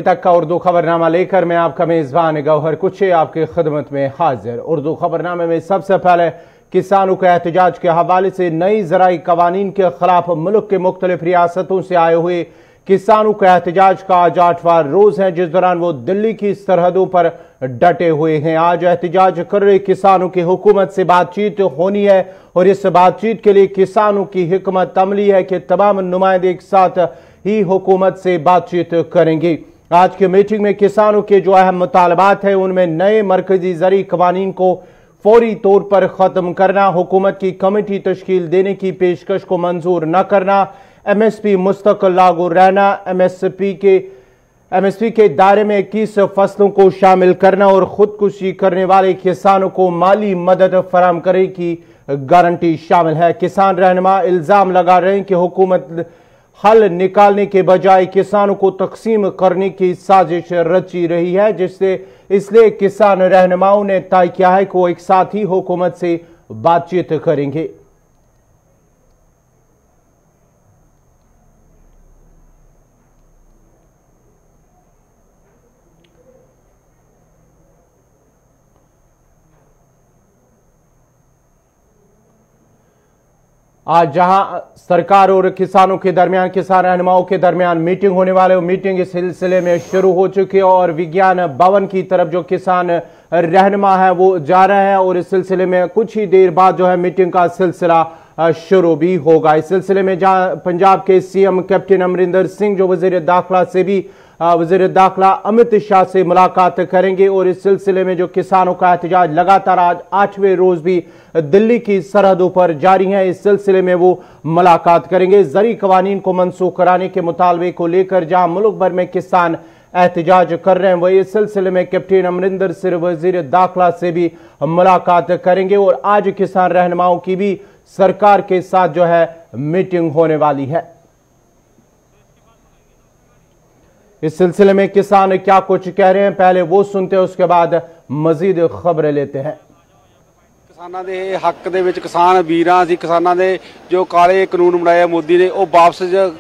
तक का उर्दू खबरनामा लेकर मैं आपका मेजबान गौहर कुछे आपकी खिदमत में हाजिर। उर्दू खबरनामे में सबसे पहले किसानों के एहतजाज के हवाले से नई ज़राई कवानीन के खिलाफ मुल्क के मुख्तलिफ रियासतों से आए हुए किसानों के एहतजाज का आज 8वां रोज है, जिस दौरान वो दिल्ली की सरहदों पर डटे हुए हैं। आज एहतजाज कर रहे किसानों की हुकूमत से बातचीत होनी है और इस बातचीत के लिए किसानों की हिकमत अमली है कि तमाम नुमाइंदे एक साथ ही हुकूमत से बातचीत करेंगे। आज की मीटिंग में किसानों के जो अहम मुतालबात है उनमें नए मरकजी ज़राई कवानीन को फौरी तौर पर ख़त्म करना, हुकूमत की कमेटी तश्कील देने की पेशकश को मंजूर न करना, MSP मुस्तकिल लागू रहना, MSP के दायरे में 21 फसलों को शामिल करना और खुदकुशी करने वाले किसानों को माली मदद फराहम करने की गारंटी शामिल है। किसान रहनुमा इल्जाम लगा रहे हैं कि हुकूमत हल निकालने के बजाय किसानों को तकसीम करने की साजिश रची रही है, इसलिए किसान रहनुमाओं ने तय किया है कि वो एक साथ ही हुकूमत से बातचीत करेंगे। आज जहां सरकार और किसानों के दरमियान, किसान रहनुमाओं के दरमियान मीटिंग होने वाले, मीटिंग इस सिलसिले में शुरू हो चुकी है और विज्ञान भवन की तरफ जो किसान रहनुमा है वो जा रहे हैं और इस सिलसिले में कुछ ही देर बाद जो है मीटिंग का सिलसिला शुरू भी होगा। इस सिलसिले में जहां पंजाब के CM कैप्टन अमरिंदर सिंह जो वज़ीर दाखिला से भी वज़ीर दाखिला अमित शाह से मुलाकात करेंगे और इस सिलसिले में जो किसानों का एहतजाज लगातार आज 8वें रोज भी दिल्ली की सरहदों पर जारी है, इस सिलसिले में वो मुलाकात करेंगे। ज़राई कवानीन को मनसूख कराने के मुतालबे को लेकर जहां मुल्क भर में किसान एहतजाज कर रहे हैं, वही इस सिलसिले में कैप्टन अमरिंदर सिंह वज़ीर दाखिला से भी मुलाकात करेंगे और आज किसान रहनुमाओं की भी सरकार के साथ जो है मीटिंग होने वाली है। इस सिलसिले में किसान क्या कुछ कह रहे हैं पहले वो सुनते हैं, उसके बाद मजीद खबरें लेते हैं। किसानों के हक दे विच किसान वीरां असीं किसानों के जो काले कानून बनाए मोदी ने वो वापस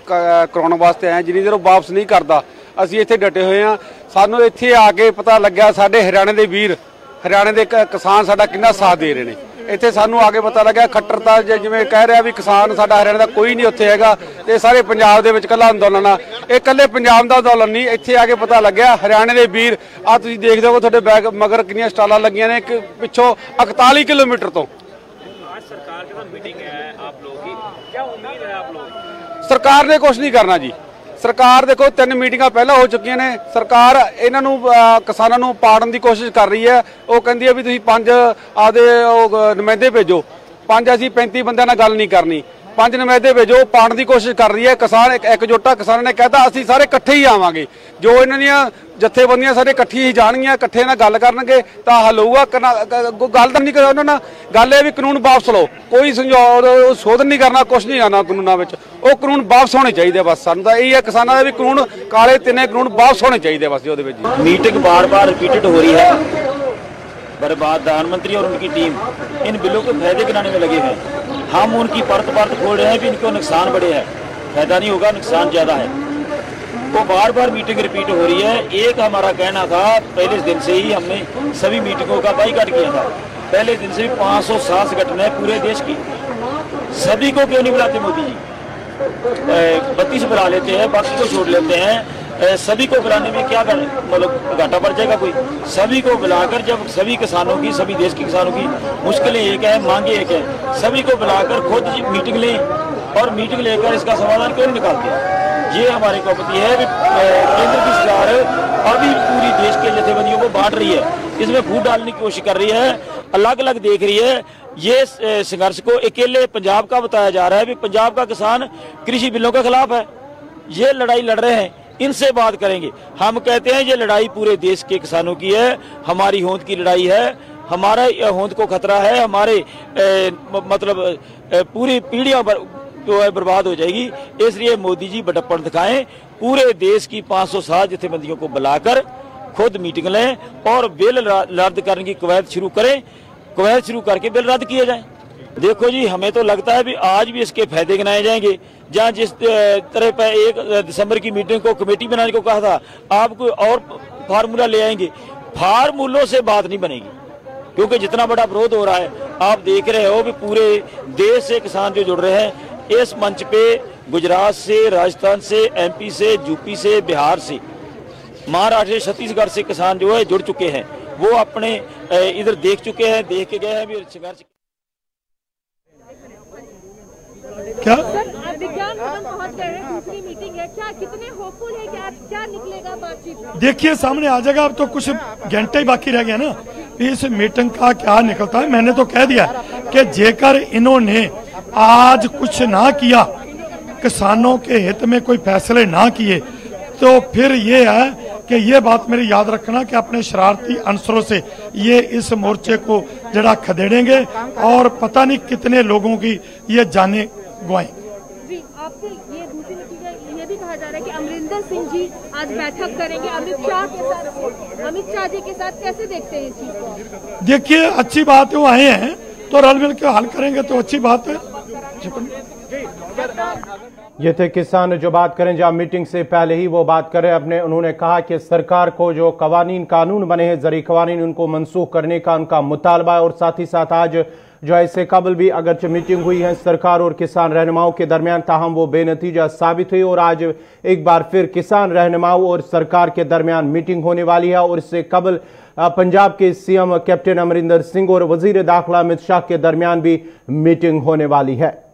कराने वास्ते आए, जिन्नी देर वो वापस नहीं करता असीं इत्थे डटे हुए हैं। सानूं इत्थे आके पता लग्या साडे हरियाणे के वीर, हरियाणे के किसान साडा कितना साथ दे रहे हैं। इत्थे सानूं आगे पता लग्या खट्टरता जिवें कह रहा भी किसान साडा हरियाणे का कोई नहीं उत्थे हैगा ते सारे पंजाब दे विच कल्ला अंदोलन आ, ये कल्ले पंजाब दा अंदोलन नहीं। इत्थे आके पता लग्या हरियाणे के वीर आ तुसीं देखदे हो तुहाडे बैग मगर कितनियां स्टालां लगियां ने पिछों 41 किलोमीटर तो। आज सरकार के साथ मीटिंग है आप लोगों की, क्या उम्मीद है आप लोगों? सरकार ने कुछ नहीं करना जी। सरकार देखो 3 मीटिंगां पहला हो चुकी ने, सरकार इन्हों किसानों को पाड़न की कोशिश कर रही है। वो कहती है भी तुसीं 5 आदे नुमाइंदे भेजो, 5 असीं 35 बंदे नाल गल नहीं करनी, 5 नुमाइंदे भेजो, पाड़न की कोशिश कर रही है। किसान एकजुटा किसानों ने कहता असीं सारे इकट्ठे ही आवांगे, जो इन्हां दीयां जथेबंदियां सारे इकट्ठी ही जाणगियां, इकट्ठे नाल गल करनगे तां हल होऊगा। गल तां नहीं करो उन्हां नाल, गल है भी कानून वापस लो, कोई संशोधन नहीं करना, कुछ नहीं करना कानूनों में, वो कानून वापस होने चाहिए। बस सानूं तां यही है किसानों का भी कानून काले तिने कानून वापस होने चाहिए बस। जो मीटिंग बार बार रिपीटेड हो रही है, बर्बाद प्रधानमंत्री और उनकी टीम इन बिलों के फायदे गिनाने में लगे हैं। हम उनकी परत खोल रहे हैं भी इनको नुकसान बड़े हैं, फायदा नहीं होगा, नुकसान ज्यादा है। वो बार बार मीटिंग रिपीट हो रही है। एक हमारा कहना था पहले दिन से ही, हमने सभी मीटिंगों का बाईकाट किया था। पहले दिन से भी 507 संगठन है पूरे देश की, सभी को क्यों नहीं बुलाते मोदी जी? 32 बुला लेते हैं, बाकी को छोड़ लेते हैं। सभी को बुलाने में क्या मतलब घाटा पड़ जाएगा कोई? सभी को बुलाकर जब सभी किसानों की, सभी देश के किसानों की मुश्किलें एक है, मांगे एक है, सभी को बुलाकर खुद मीटिंग लें और मीटिंग लेकर इसका समाधान क्यों नहीं निकालते? ये हमारी आपत्ति है कि केंद्र की सरकार अभी पूरी देश के जथेबंदियों को बांट रही है, इसमें फूट डालने की कोशिश कर रही है, अलग अलग देख रही है। ये संघर्ष को अकेले पंजाब का बताया जा रहा है भी पंजाब का किसान कृषि बिलों के खिलाफ है, ये लड़ाई लड़ रहे हैं, इनसे बात करेंगे। हम कहते हैं ये लड़ाई पूरे देश के किसानों की है, हमारी होंद की लड़ाई है, हमारा होंद को खतरा है, हमारे मतलब पूरी पीढ़ियों पर जो है बर्बाद हो जाएगी। इसलिए मोदी जी बड़प्पन दिखाएं, पूरे देश की 507 जथेबंदियों को बुलाकर खुद मीटिंग लें और बिल रद्द करने की कवायद शुरू करें, कवायद शुरू करके बिल रद्द किए जाए। देखो जी, हमें तो लगता है भी आज भी इसके फायदे गिनाए जाएंगे। जहाँ जिस तरह पर 1 दिसंबर की मीटिंग को कमेटी बनाने को कहा था, आप कोई और फार्मूला ले आएंगे। फार्मूलों से बात नहीं बनेगी, क्योंकि जितना बड़ा विरोध हो रहा है आप देख रहे हो भी पूरे देश से किसान जो जुड़ रहे हैं इस मंच पे, गुजरात से, राजस्थान से, MP से, यूपी से, बिहार से, महाराष्ट्र से, छत्तीसगढ़ से किसान जो है जुड़ चुके हैं। वो अपने इधर देख चुके हैं, देख के गए हैं भी संघर्ष। क्या आप विज्ञान भवन पहुंच गए हैं, दूसरी मीटिंग है, क्या कितने होपफुल है कि आज क्या निकलेगा बातचीत में? देखिए सामने आ जाएगा, अब तो कुछ घंटे ही बाकी रह गया ना, इस मीटिंग का क्या निकलता है। मैंने तो कह दिया कि जेकर इन्होंने आज कुछ ना किया, किसानों के हित में कोई फैसले ना किए, तो फिर ये है कि ये बात मेरी याद रखना कि अपने शरारती अनसरों से ये इस मोर्चे को जरा खदेड़ेंगे और पता नहीं कितने लोगों की ये जानें गंवाएंगे। जी, आपसे ये दूसरी नतीजा ये भी कहा जा रहा है कि अमरिंदर सिंह जी आज बैठक करेंगे अमित शाह जी के साथ, कैसे देखते हैं इस चीज को? देखिए अच्छी बात है, वो आए हैं तो रल मिल के हल करेंगे तो अच्छी बात है। ये थे किसान जो बात करें, जहां मीटिंग से पहले ही वो बात करें अपने। उन्होंने कहा कि सरकार को जो कानून बने हैं, जरी कवानीन, उनको मनसूख करने का उनका मुतालबा है। और साथ ही साथ आज जो ऐसे कबल भी अगरचे मीटिंग हुई है सरकार और किसान रहनुमाओं के दरमियान, ताहम वो बेनतीजा साबित हुई। और आज एक बार फिर किसान रहनुमाओं और सरकार के दरमियान मीटिंग होने वाली है। और इससे कबल पंजाब के CM कैप्टन अमरिंदर सिंह और वजीर दाखिला अमित शाह के दरमियान भी मीटिंग होने वाली है।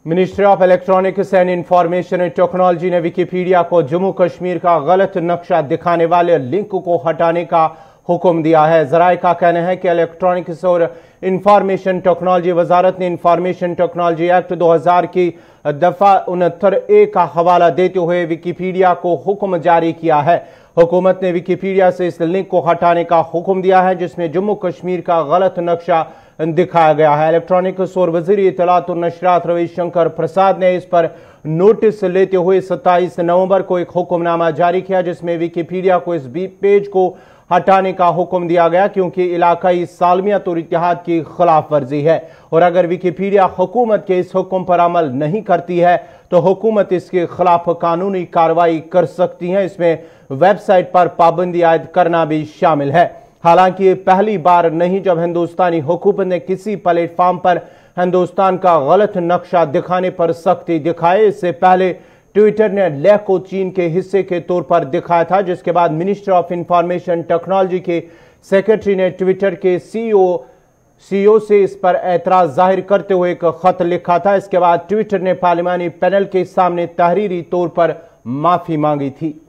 Ministry of electronics and information technology ने विकिपीडिया को जम्मू कश्मीर का गलत नक्शा दिखाने वाले लिंक को हटाने का हुक्म दिया है। जराये का कहना है कि इलेक्ट्रॉनिक्स और इंफॉर्मेशन टेक्नोलॉजी वजारत ने इंफॉर्मेशन टेक्नोलॉजी एक्ट 2000 की दफा 69A का हवाला देते हुए विकिपीडिया को हुक्म जारी किया है। हुकूमत ने विकिपीडिया से इस लिंक को हटाने का हुक्म दिया है जिसमें जम्मू कश्मीर का गलत नक्शा दिखाया गया है। इलेक्ट्रॉनिक्स और वज़ीर इत्तलात और नशरियात रविशंकर प्रसाद ने इस पर नोटिस लेते हुए 27 नवंबर को एक हुक्मनामा जारी किया जिसमें विकिपीडिया को इस पेज को हटाने का हुक्म दिया गया क्योंकि इलाकाई सालमियत और इत्तेहाद की खिलाफ वर्जी है। और अगर विकिपीडिया हुकूमत के इस हुक्म पर अमल नहीं करती है तो हुकूमत इसके खिलाफ कानूनी कार्रवाई कर सकती है। इसमें वेबसाइट पर पाबंदी आयद करना भी शामिल है। हालांकि ये पहली बार नहीं जब हिंदुस्तानी हुकूमत ने किसी प्लेटफॉर्म पर हिंदुस्तान का गलत नक्शा दिखाने पर सख्ती दिखाए। इससे पहले ट्विटर ने लेह को चीन के हिस्से के तौर पर दिखाया था, जिसके बाद मिनिस्टर ऑफ इंफॉर्मेशन टेक्नोलॉजी के सेक्रेटरी ने ट्विटर के सीईओ से इस पर एतराज जाहिर करते हुए एक खत लिखा था। इसके बाद ट्विटर ने पार्लिमानी पैनल के सामने तहरीरी तौर पर माफी मांगी थी।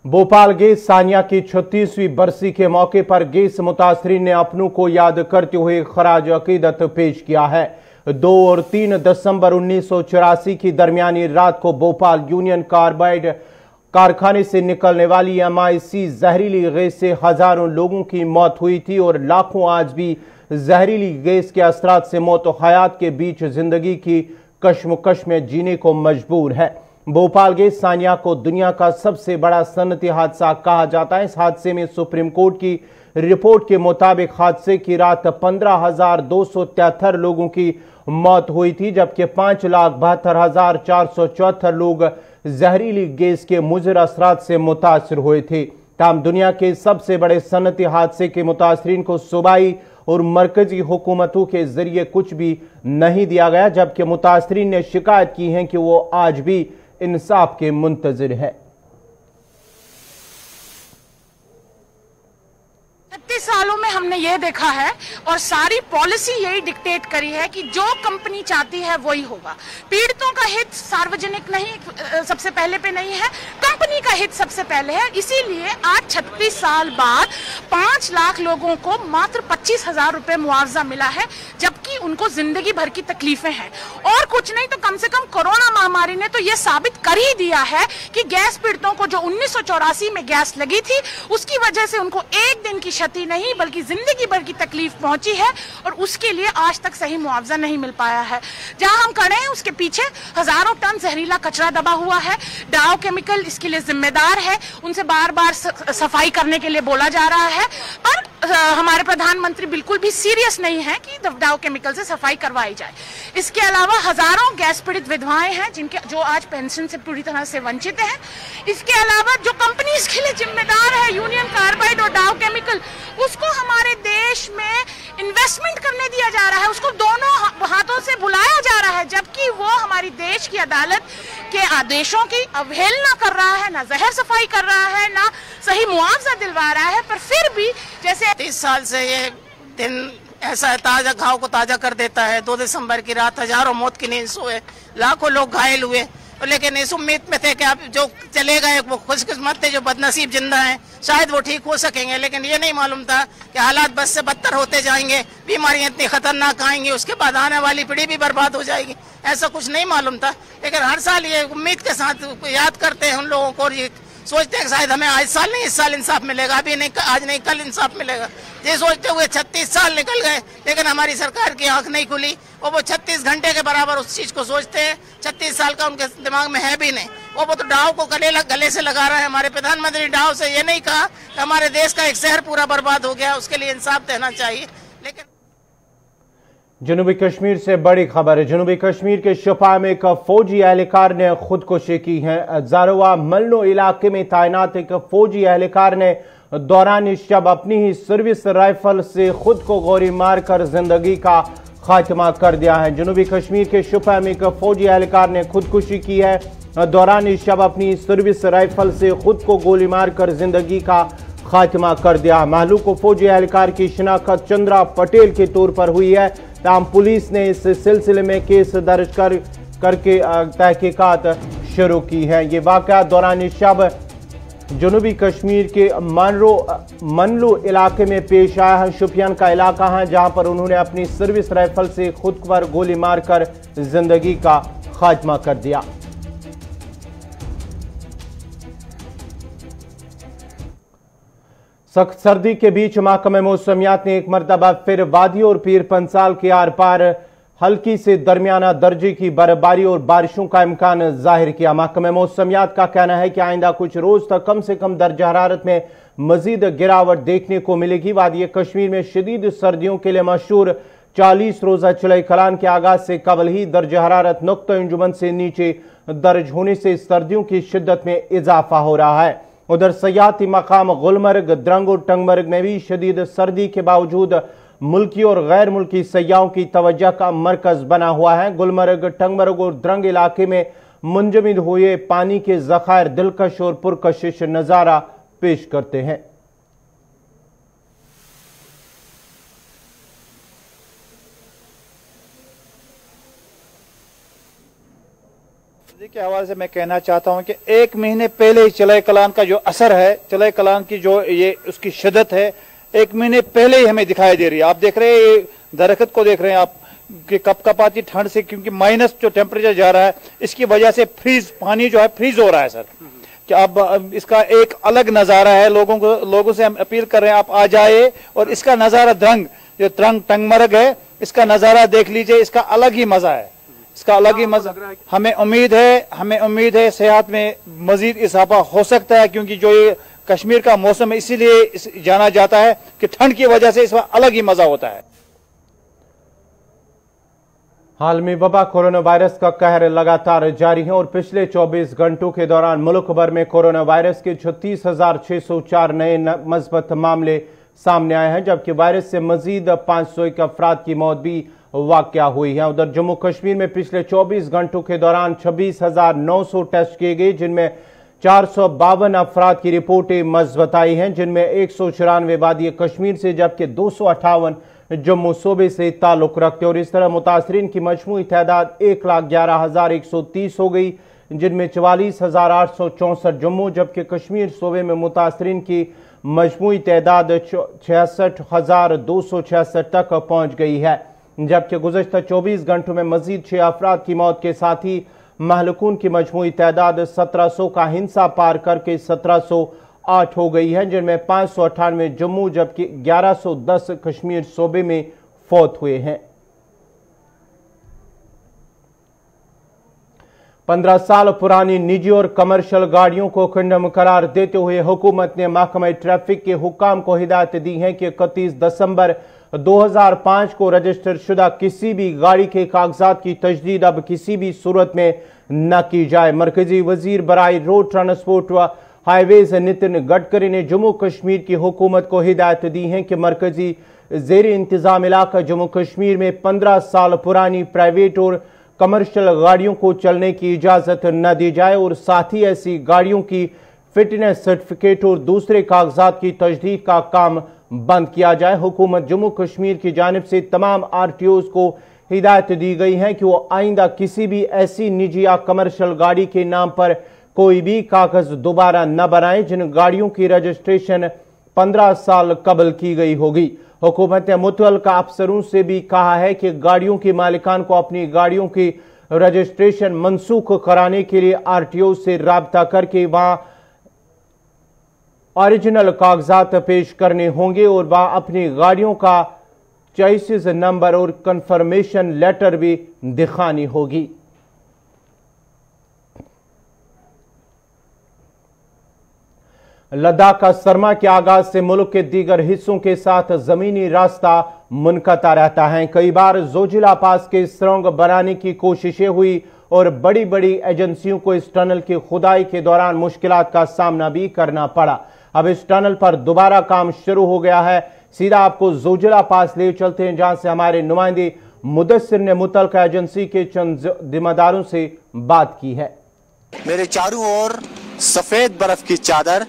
भोपाल गैस सानिया की 36वीं बरसी के मौके पर गैस मुतासरीन ने अपनों को याद करते हुए खराज अकीदत पेश किया है। 2 और 3 दिसंबर 1984 की दरमियानी रात को भोपाल यूनियन कार्बाइड कारखाने से निकलने वाली MIC जहरीली गैस से हजारों लोगों की मौत हुई थी और लाखों आज भी जहरीली गैस के असरात से मौत और हयात के बीच जिंदगी की कश्मकश में जीने को मजबूर है। भोपाल गैस सानिया को दुनिया का सबसे बड़ा सनती हादसा कहा जाता है। इस हादसे में सुप्रीम कोर्ट की रिपोर्ट के मुताबिक हादसे की रात 15,273 लोगों की मौत हुई थी, जबकि 5,72,474 लोग जहरीली गैस के मुज़र असरात से मुतासर हुए थे। ताहम दुनिया के सबसे बड़े सनती हादसे के मुतासरीन को सूबाई और मरकजी हुकूमतों के जरिए कुछ भी नहीं दिया गया, जबकि मुतासरीन ने शिकायत की है कि वो आज भी इंसाफ के मुंतजिर है। 30 सालों में हमने ये देखा है और सारी पॉलिसी यही डिक्टेट करी है कि जो कंपनी चाहती है वही होगा। पीड़ितों का हित सार्वजनिक नहीं सबसे पहले पे नहीं है, कंपनी का हित सबसे पहले है। इसीलिए आज 36 साल बाद 5 लाख लोगों को मात्र 25,000 रुपए मुआवजा मिला है, जबकि उनको जिंदगी भर की तकलीफें हैं। और कुछ नहीं तो कम से कम कोरोना महामारी ने तो ये साबित कर ही दिया है कि गैस पीड़ितों को जो 1984 में गैस लगी थी उसकी वजह से उनको एक दिन की क्षति नहीं बल्कि जिंदगी भर की तकलीफ पहुंची है, और उसके लिए आज तक सही मुआवजा नहीं मिल पाया है। जहां हम खड़े हैं उसके पीछे हजारों टन जहरीला कचरा दबा हुआ है। डाव केमिकल इसके लिए जिम्मेदार है, उनसे बार बार सफाई करने के लिए बोला जा रहा है, पर हमारे प्रधानमंत्री बिल्कुल भी सीरियस नहीं है कि डाव केमिकल से सफाई करवाई जाए। इसके अलावा हजारों गैस पीड़ित विधवाएं हैं जो आज पेंशन से पूरी तरह से वंचित हैं। इसके अलावा जो कंपनी इसके लिए जिम्मेदार है, यूनियन कार्बाइड और डाव केमिकल, उसको हमारे देश में इन्वेस्टमेंट करने दिया जा रहा है, उसको दोनों हाथों से बुलाया जा रहा है, जबकि वो हमारी देश की अदालत के आदेशों की अवहेलना कर रहा है, ना जहर सफाई कर रहा है, ना सही मुआवजा दिलवा रहा है। पर फिर भी जैसे 30 साल से ये दिन ऐसा है, ताजा घाव को ताजा कर देता है। 2 दिसंबर की रात हजारों मौत की नींद सोए, लाखों लोग घायल हुए, लेकिन इस उम्मीद में थे कि अब जो चले गए वो खुशकिस्मत थे, जो बदनसीब जिंदा हैं शायद वो ठीक हो सकेंगे। लेकिन ये नहीं मालूम था कि हालात बस से बदतर होते जाएंगे, बीमारियां इतनी खतरनाक आएंगी, उसके बाद आने वाली पीढ़ी भी बर्बाद हो जाएगी। ऐसा कुछ नहीं मालूम था, लेकिन हर साल ये उम्मीद के साथ याद करते हैं उन लोगों को, और ये सोचते हैं कि शायद हमें इस साल नहीं, इस साल इंसाफ मिलेगा, अभी नहीं, आज नहीं कल इंसाफ मिलेगा। ये सोचते हुए 36 साल निकल गए, लेकिन हमारी सरकार की आंख नहीं खुली, और वो 36 घंटे के बराबर उस चीज को सोचते हैं। 36 साल का उनके दिमाग में है भी नहीं, वो तो डाव को गले से लगा रहे हैं। हमारे प्रधानमंत्री डाव से ये नहीं कहा कि हमारे देश का एक शहर पूरा बर्बाद हो गया, उसके लिए इंसाफ देना चाहिए। लेकिन जनूबी कश्मीर से बड़ी खबर है। जनूबी कश्मीर के शोपियां में एक फौजी एहलकार ने खुदकुशी की है। जारवा मल्लो इलाके में तैनात एक फौजी एहलकार ने दौरान शब अपनी ही सर्विस राइफल से खुद को गोली मारकर जिंदगी का खात्मा कर दिया है। जनूबी कश्मीर के शोपियां में एक फौजी एहलकार ने खुदकुशी की है। दौरान शब अपनी सर्विस राइफल से खुद को गोली मारकर जिंदगी का खात्मा कर दिया। महलूक फौजी एहलकार की शिनाख्त चंद्रा पटेल के तौर पर हुई है। ताम पुलिस ने इस सिलसिले में केस दर्ज करके तहकीकात शुरू की है। ये वाक़या दौरान शब जनूबी कश्मीर के मनलो इलाके में पेश आया है। शोपियान का इलाका है जहां पर उन्होंने अपनी सर्विस राइफल से खुद पर गोली मारकर जिंदगी का खात्मा कर दिया। सख्त सर्दी के बीच महकमे मौसमियात ने एक मरतबा फिर वादी और पीर पंसाल के आर पार हल्की से दरमियाना दर्जे की बर्फबारी और बारिशों का इम्कान जाहिर किया। महकमे मौसमियात का कहना है कि आइंदा कुछ रोज तक कम से कम दर्जा हरारत में मजीद गिरावट देखने को मिलेगी। वादी कश्मीर में शदीद सर्दियों के लिए मशहूर 40 रोजा चले कलान के आगाज से कबल ही दर्जा हरारत नुक्ता अंजुमन से नीचे दर्ज होने से सर्दियों की शिद्दत में इजाफा हो रहा है। उधर सयाहती मकाम गुलमर्ग, द्रंग और टंगमर्ग में भी शदीद सर्दी के बावजूद मुल्की और गैर मुल्की सयाहों की तवज्जो का मरकज बना हुआ है। गुलमर्ग, टंगमर्ग और द्रंग इलाके में मुंजमद हुए पानी के जखायर दिलकश और पुरकशिश नजारा पेश करते हैं। के हवाले से मैं कहना चाहता हूं कि 1 महीने पहले ही चले कलान का जो असर है, चले कलान की जो ये उसकी शिद्दत है, 1 महीने पहले ही हमें दिखाई दे रही है। आप देख रहे हैं ये दरख्त को देख रहे हैं आप कि कपकपाती ठंड से, क्योंकि माइनस जो टेम्परेचर जा रहा है इसकी वजह से पानी जो है फ्रीज हो रहा है सर। कि अब इसका एक अलग नजारा है। लोगों से हम अपील कर रहे हैं आप आ जाए और इसका नजारा जो टंगमर्ग है इसका नजारा देख लीजिए, इसका अलग ही मजा है, इसका अलग ही मजा। हमें उम्मीद है सेहत में मजीद इजाफा हो सकता है, क्योंकि जो ये कश्मीर का मौसम है इसीलिए जाना जाता है कि ठंड की वजह से इसमें अलग ही मजा होता है। हाल में वबा कोरोना वायरस का कहर लगातार जारी है और पिछले 24 घंटों के दौरान मुल्क भर में कोरोना वायरस के 36,604 नए मस्बत मामले सामने आए हैं, जबकि वायरस से मजीद 501 अफराद की मौत भी वाकया हुई है। उधर जम्मू कश्मीर में पिछले 24 घंटों के दौरान 26,900 टेस्ट किए गए, जिनमें 452 अफराद की रिपोर्टें मस्बत आई हैं, जिनमें 194 वादी कश्मीर से जबकि 258 जम्मू सूबे से ताल्लुक रखते। और इस तरह मुतासरीन की मजमूई तादाद 1,11,130 हो गई, जिनमें 44,864 जम्मू जबकि कश्मीर सूबे में मुतासरीन की मजमूई तादाद 66,266 तक पहुंच गई है, जबकि गुज़श्ता 24 घंटों में मजीद 6 अफराद की मौत के साथ ही महलूकून की मजमूई तादाद 1700 का हिंसा पार करके 1708 हो गई है, जिनमें 598 जम्मू जबकि 1110 कश्मीर सूबे में फौत हुए हैं। 15 साल पुरानी निजी और कमर्शियल गाड़ियों को कंडम करार देते हुए हुकूमत ने महकमा ट्रैफिक के हुक्काम को हिदायत दी है कि 31 दिसंबर 2005 को रजिस्टर शुदा किसी भी गाड़ी के कागजात की तजदीद अब किसी भी सूरत में न की जाए। मरकजी वजीर बराए रोड ट्रांसपोर्ट व हाईवेज नितिन गडकरी ने जम्मू कश्मीर की हुकूमत को हिदायत दी है कि मरकजी जेर इंतजाम इलाका जम्मू कश्मीर में 15 साल पुरानी प्राइवेट और कमर्शियल गाड़ियों को चलने की इजाजत न दी जाए और साथ ही ऐसी गाड़ियों की फिटनेस सर्टिफिकेट और दूसरे कागजात की तजदीद का काम बंद किया जाए। हुकूमत जम्मू कश्मीर की जानिब से तमाम RTOs को हिदायत दी गई है कि वो आइंदा किसी भी ऐसी निजी या कमर्शियल गाड़ी के नाम पर कोई भी कागज दोबारा न बनाएं जिन गाड़ियों की रजिस्ट्रेशन 15 साल कबल की गई होगी। हुकूमत ने मुतल्लिका अफसरों से भी कहा है कि गाड़ियों के मालिकान को अपनी गाड़ियों की रजिस्ट्रेशन मनसूख कराने के लिए RTO से राब्ता करके वहां ओरिजिनल कागजात पेश करने होंगे और वह अपनी गाड़ियों का चॉइसेस नंबर और कंफर्मेशन लेटर भी दिखानी होगी। लद्दाख का सरमा के आगाज से मुल्क के दीगर हिस्सों के साथ जमीनी रास्ता मुनक़ता रहता है। कई बार जोजिला पास के सुरंग बनाने की कोशिशें हुई और बड़ी बड़ी एजेंसियों को इस टनल की खुदाई के दौरान मुश्किलात का सामना भी करना पड़ा। अब इस टनल पर दोबारा काम शुरू हो गया है। सीधा आपको जोजिला पास ले चलते हैं, जहां से हमारे नुमाइंदे मुदस्सिर ने मुतल्लिका एजेंसी के चंद जिम्मेदारों से बात की है। मेरे चारों ओर सफेद बर्फ की चादर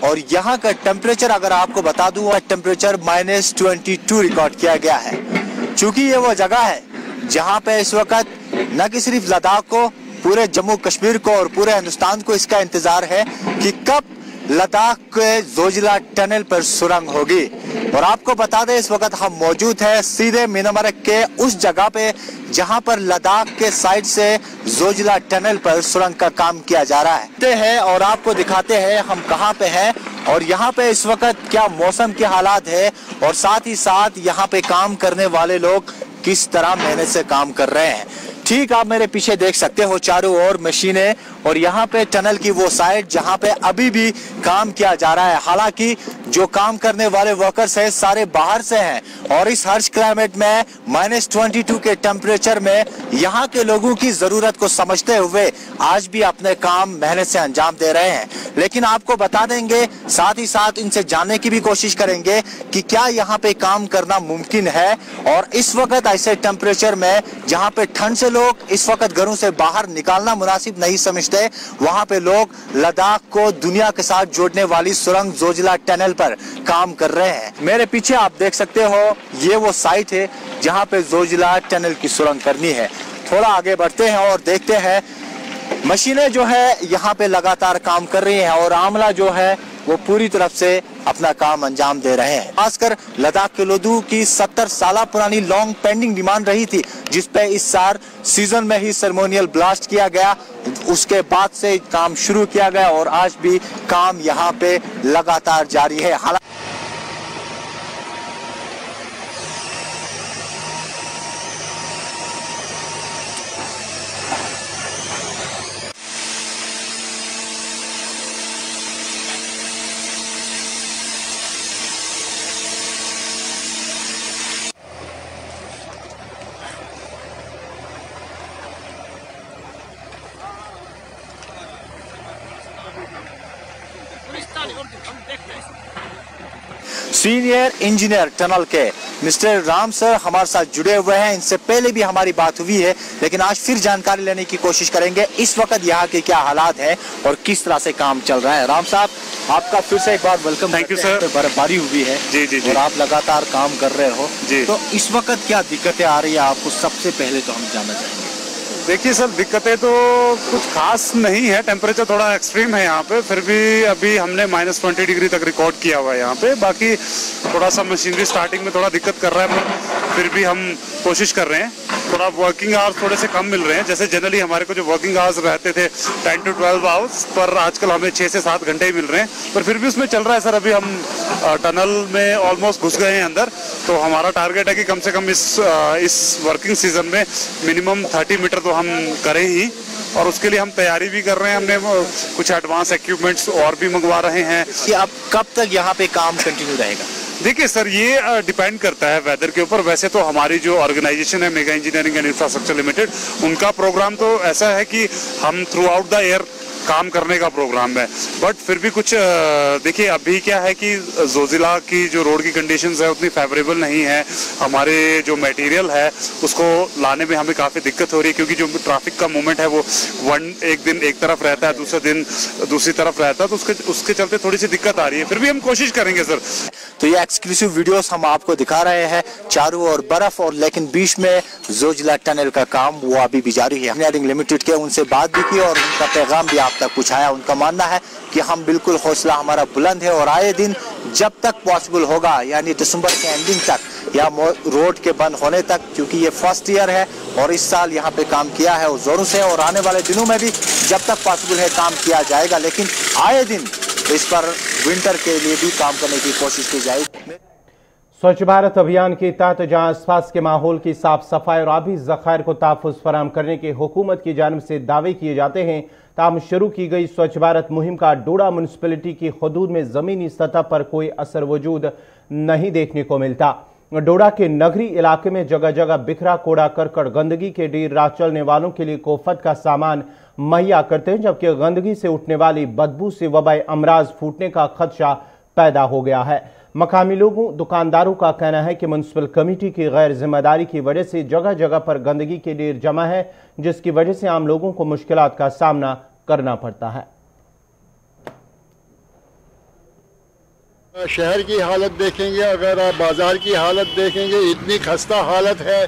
और यहाँ का टेम्परेचर अगर आपको बता दूं, वह टेम्परेचर -22 रिकॉर्ड किया गया है। चूंकि ये वो जगह है जहाँ पे इस वक्त न कि सिर्फ लद्दाख को, पूरे जम्मू कश्मीर को और पूरे हिंदुस्तान को इसका इंतजार है कि कब लद्दाख के जोजिला टनल पर सुरंग होगी। और आपको बता दें, इस वक्त हम मौजूद हैं सीधे मीनामर्ग के उस जगह पे जहां पर लद्दाख के साइड से जोजिला टनल पर सुरंग का काम किया जा रहा है और आपको दिखाते हैं हम कहां पे हैं और यहां पे इस वक्त क्या मौसम के हालात है और साथ ही साथ यहां पे काम करने वाले लोग किस तरह मेहनत से काम कर रहे हैं। ठीक आप मेरे पीछे देख सकते हो चारों ओर मशीनें और यहाँ पे टनल की वो साइड जहाँ पे अभी भी काम किया जा रहा है। हालांकि जो काम करने वाले वर्कर्स हैं सारे बाहर से हैं और इस हर्ष क्लाइमेट में -22 के टेम्परेचर में यहाँ के लोगों की जरूरत को समझते हुए आज भी अपने काम मेहनत से अंजाम दे रहे हैं। लेकिन आपको बता देंगे, साथ ही साथ इनसे जानने की भी कोशिश करेंगे कि क्या यहाँ पे काम करना मुमकिन है। और इस वक्त ऐसे टेम्परेचर में जहाँ पे ठंड से लोग इस वक्त घरों से बाहर निकालना मुनासिब नहीं समझते, वहाँ पे लोग लद्दाख को दुनिया के साथ जोड़ने वाली सुरंग जोजिला टनल पर काम कर रहे हैं। मेरे पीछे आप देख सकते हो ये वो साइट है जहाँ पे जोजिला टनल की सुरंग करनी है। थोड़ा आगे बढ़ते हैं और देखते हैं मशीनें जो है यहाँ पे लगातार काम कर रही हैं और आमला जो है वो पूरी तरफ से अपना काम अंजाम दे रहे हैं। खासकर लद्दाख के लोगों की 70 साल पुरानी लॉन्ग पेंडिंग डिमांड रही थी, जिसपे इस साल सीजन में ही सेरेमोनियल ब्लास्ट किया गया, उसके बाद से काम शुरू किया गया और आज भी काम यहाँ पे लगातार जारी है। सीनियर इंजीनियर टनल के मिस्टर राम सर हमारे साथ जुड़े हुए हैं। इनसे पहले भी हमारी बात हुई है, लेकिन आज फिर जानकारी लेने की कोशिश करेंगे इस वक्त यहाँ के क्या हालात हैं और किस तरह से काम चल रहा है। राम साहब, आपका फिर से एक बार वेलकम। Thank you sir. बर्फबारी हुई है जी और आप लगातार काम कर रहे हो जी। तो इस वक्त क्या दिक्कतें आ रही है आपको, सबसे पहले तो हम जानना चाहेंगे। देखिए सर, दिक्कतें तो कुछ खास नहीं है, टेम्परेचर थोड़ा एक्सट्रीम है यहाँ पे, फिर भी अभी हमने -20 डिग्री तक रिकॉर्ड किया हुआ है यहाँ पे। बाकी थोड़ा सा मशीनरी स्टार्टिंग में थोड़ा दिक्कत कर रहा है, पर फिर भी हम कोशिश कर रहे हैं। थोड़ा वर्किंग आवर्स थोड़े से कम मिल रहे हैं, जैसे जनरली हमारे को जो वर्किंग आवर्स रहते थे 10 to 12 आवर्स, पर आजकल हमें 6 से 7 घंटे ही मिल रहे हैं, पर फिर भी उसमें चल रहा है सर। अभी हम टनल में ऑलमोस्ट घुस गए हैं अंदर, तो हमारा टारगेट है कि कम से कम इस वर्किंग सीजन में मिनिमम 30 मीटर तो हम करें ही, और उसके लिए हम तैयारी भी कर रहे हैं। हमने कुछ एडवांस इक्विपमेंट्स और भी मंगवा रहे हैं। कि अब कब तक यहाँ पे काम कंटिन्यू रहेगा? देखिए सर, ये डिपेंड करता है वेदर के ऊपर। वैसे तो हमारी जो ऑर्गेनाइजेशन है mega engineering and infrastructure limited, उनका प्रोग्राम तो ऐसा है कि हम थ्रू आउट द ईयर काम करने का प्रोग्राम है, बट फिर भी कुछ देखिए अभी क्या है कि जोजिला की जो रोड की कंडीशंस है उतनी फेवरेबल नहीं है। हमारे जो मटेरियल है उसको लाने में हमें काफ़ी दिक्कत हो रही है, क्योंकि जो ट्रैफिक का मूवमेंट है वो एक दिन एक तरफ रहता है, दूसरे दिन दूसरी तरफ रहता है, तो उसके चलते थोड़ी सी दिक्कत आ रही है। फिर भी हम कोशिश करेंगे सर। तो ये एक्सक्लूसिव वीडियोस हम आपको दिखा रहे हैं, चारों ओर बर्फ और लेकिन बीच में जोजिला टनल का काम वो अभी भी जारी है। इंजीनियरिंग लिमिटेड के उनसे बात भी की और उनका पैगाम भी आप तक पहुंचाया। उनका मानना है कि हम बिल्कुल हौसला हमारा बुलंद है और आए दिन जब तक पॉसिबल होगा, यानी दिसंबर के एंडिंग तक या रोड के बंद होने तक, क्योंकि ये फर्स्ट ईयर है और इस साल यहाँ पे काम किया है और जोरों से, और आने वाले दिनों में भी जब तक पॉसिबल है काम किया जाएगा। लेकिन आए दिन इस पर विंटर के लिए भी काम करने की कोशिश की जाएगी। स्वच्छ भारत अभियान के तहत जहां आसपास के माहौल की साफ सफाई और आबी ज़खायर को तहफ़्फ़ुज़ फराहम करने के हुकूमत की जानिब से दावे किए जाते हैं, ताहम शुरू की गई स्वच्छ भारत मुहिम का डोडा म्यूनसिपैलिटी की हदूद में ज़मीनी सतह पर कोई असर वजूद नहीं देखने को मिलता। डोडा के नगरी इलाके में जगह जगह बिखरा कूड़ा करकट गंदगी के ढेर राह चलने वालों के लिए कोफत का सामान मुहैया करते हैं, जबकि गंदगी से उठने वाली बदबू से वबाई अमराज फूटने का खदशा पैदा हो गया है। मकामी लोगों दुकानदारों का कहना है कि म्युनिसिपल कमेटी की गैर जिम्मेदारी की वजह से जगह जगह पर गंदगी के ढेर जमा है, जिसकी वजह से आम लोगों को मुश्किलात का सामना करना पड़ता है। शहर की हालत देखेंगे, अगर आप बाजार की हालत देखेंगे, इतनी खस्ता हालत है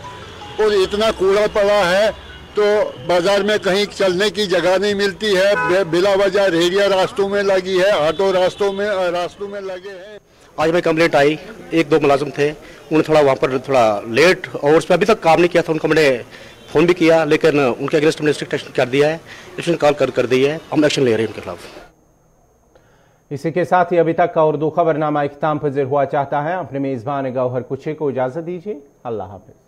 और इतना कूड़ा पड़ा है, तो बाजार में कहीं चलने की जगह नहीं मिलती है। बिला वजह रेहड़ियां रास्तों में लगी है, ऑटो रास्तों में लगे हैं। आज मैं कंप्लेंट आई, 1-2 मुलाजिम थे, उन्होंने थोड़ा वहाँ पर थोड़ा लेट और उस पर अभी तक काम नहीं किया था। उनको मैंने फ़ोन भी किया, लेकिन उनके अगेंस्ट हमने स्ट्रिक्ट एक्शन कर दिया है, एक्शन कॉल कर दी है, हम एक्शन ले रहे हैं उनके खिलाफ। इसी के साथ ही अभी तक का उर्दू खबरनामा इख्तिताम पज़ीर हुआ चाहता है। अपने मेज़बान गौहर कुछे को इजाज़त दीजिए। अल्लाह हाफ़िज़।